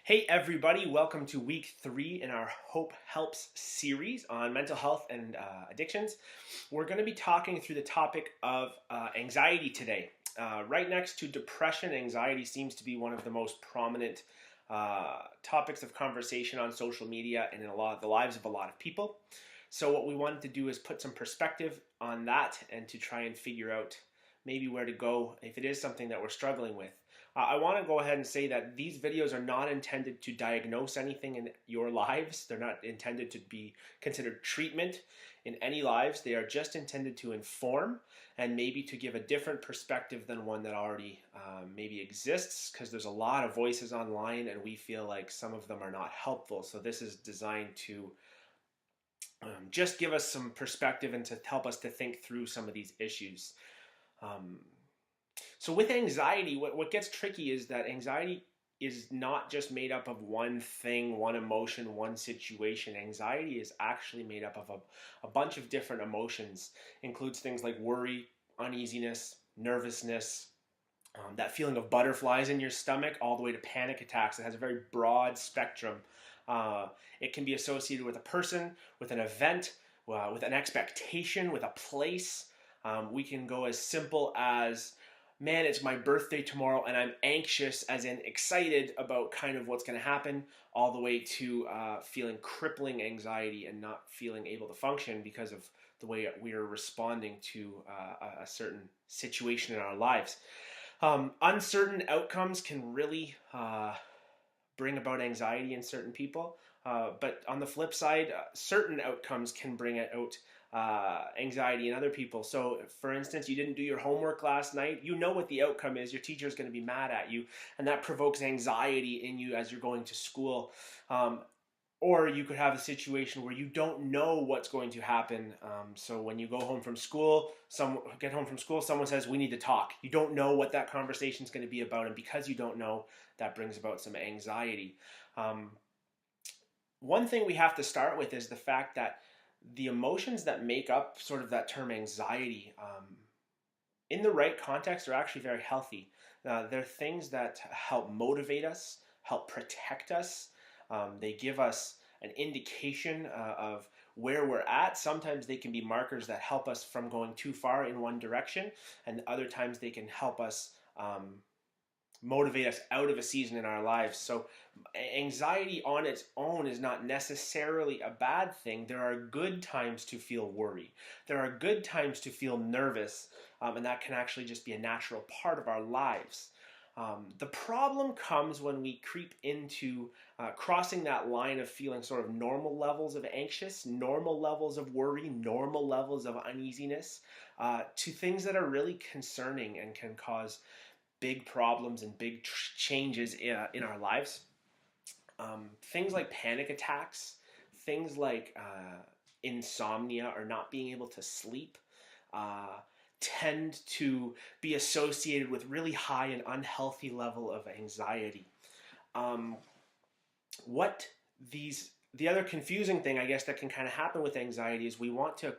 Hey everybody, welcome to week 3 in our Hope Helps series on mental health and addictions. We're going to be talking through the topic of anxiety today. Right next to depression, anxiety seems to be one of the most prominent topics of conversation on social media and in a lot of the lives of a lot of people. So what we wanted to do is put some perspective on that and to try and figure out maybe where to go if it is something that we're struggling with. I want to go ahead and say that these videos are not intended to diagnose anything in your lives. They're not intended to be considered treatment in any lives. They are just intended to inform and maybe to give a different perspective than one that already maybe exists, because there's a lot of voices online and we feel like some of them are not helpful. So this is designed to just give us some perspective and to help us to think through some of these issues. So with anxiety, what gets tricky is that anxiety is not just made up of one thing, one emotion, one situation. Anxiety is actually made up of a bunch of different emotions. Includes things like worry, uneasiness, nervousness, that feeling of butterflies in your stomach, all the way to panic attacks. It has a very broad spectrum. It can be associated with a person, with an event, with an expectation, with a place. We can go as simple as, man, it's my birthday tomorrow and I'm anxious, as in excited about kind of what's going to happen, all the way to feeling crippling anxiety and not feeling able to function because of the way we are responding to a certain situation in our lives. Uncertain outcomes can really bring about anxiety in certain people. But on the flip side, certain outcomes can bring out anxiety in other people. So, for instance, you didn't do your homework last night. You know what the outcome is. Your teacher is going to be mad at you, and that provokes anxiety in you as you're going to school. Or you could have a situation where you don't know what's going to happen. So when you go home from school, someone says, we need to talk. You don't know what that conversation is going to be about. And because you don't know, that brings about some anxiety. One thing we have to start with is the fact that the emotions that make up sort of that term anxiety, in the right context, are actually very healthy. They're things that help motivate us, help protect us. They give us an indication of where we're at. Sometimes they can be markers that help us from going too far in one direction, and other times they can help us motivate us out of a season in our lives. So anxiety on its own is not necessarily a bad thing. There are good times to feel worry. There are good times to feel nervous, and that can actually just be a natural part of our lives. The problem comes when we creep into crossing that line of feeling sort of normal levels of anxious, normal levels of worry, normal levels of uneasiness, to things that are really concerning and can cause big problems and big changes in our lives. Things like panic attacks, things like insomnia or not being able to sleep, tend to be associated with really high and unhealthy level of anxiety. The other confusing thing, I guess, that can kind of happen with anxiety is we want to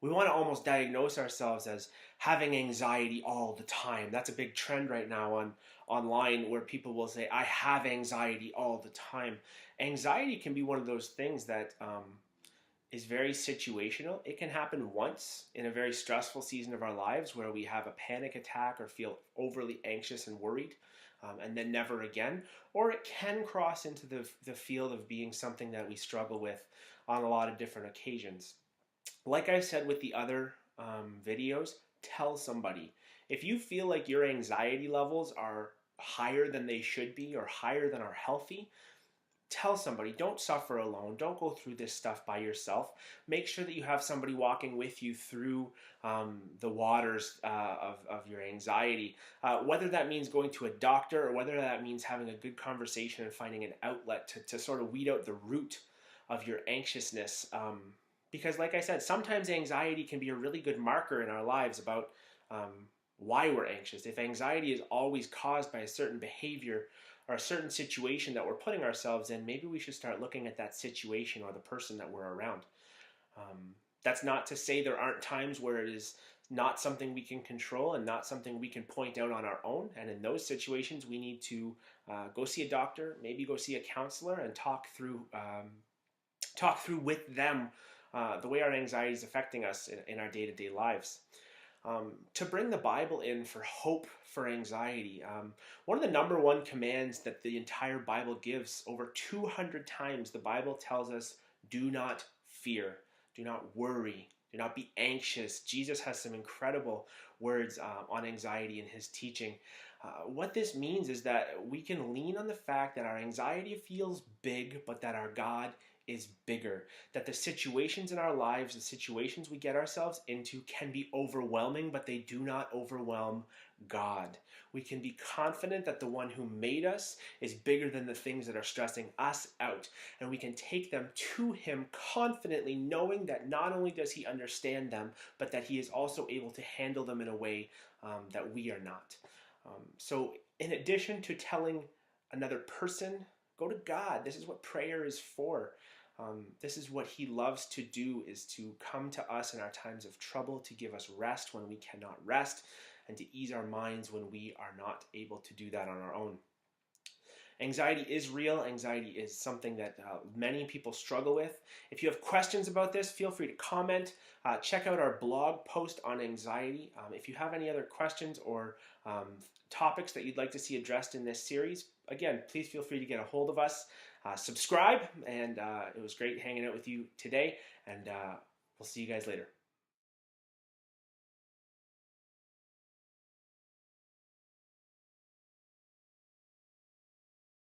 almost diagnose ourselves as having anxiety all the time. That's a big trend right now online, where people will say, I have anxiety all the time. Anxiety can be one of those things that is very situational. It can happen once in a very stressful season of our lives where we have a panic attack or feel overly anxious and worried, and then never again. Or it can cross into the field of being something that we struggle with on a lot of different occasions. Like I said with the other videos, tell somebody. If you feel like your anxiety levels are higher than they should be or higher than are healthy, tell somebody. Don't suffer alone. Don't go through this stuff by yourself. Make sure that you have somebody walking with you through the waters of your anxiety. Whether that means going to a doctor or whether that means having a good conversation and finding an outlet to sort of weed out the root of your anxiousness. Because like I said, sometimes anxiety can be a really good marker in our lives about why we're anxious. If anxiety is always caused by a certain behavior or a certain situation that we're putting ourselves in, maybe we should start looking at that situation or the person that we're around. That's not to say there aren't times where it is not something we can control and not something we can point out on our own. And in those situations, we need to go see a doctor, maybe go see a counselor, and talk through with them the way our anxiety is affecting us in our day-to-day lives. To bring the Bible in for hope for anxiety, one of the number one commands that the entire Bible gives, over 200 times the Bible tells us, do not fear, do not worry, do not be anxious. Jesus has some incredible words on anxiety in his teaching. What this means is that we can lean on the fact that our anxiety feels big, but that our God is bigger. That the situations in our lives, the situations we get ourselves into, can be overwhelming, but they do not overwhelm God. We can be confident that the one who made us is bigger than the things that are stressing us out. And we can take them to him confidently, knowing that not only does he understand them, but that he is also able to handle them in a way that we are not. So in addition to telling another person, go to God. This is what prayer is for. This is what he loves to do, is to come to us in our times of trouble, to give us rest when we cannot rest, and to ease our minds when we are not able to do that on our own. Anxiety is real. Anxiety is something that many people struggle with. If you have questions about this, feel free to comment. Check out our blog post on anxiety. If you have any other questions or topics that you'd like to see addressed in this series, again, please feel free to get a hold of us. Subscribe, and it was great hanging out with you today, and we'll see you guys later.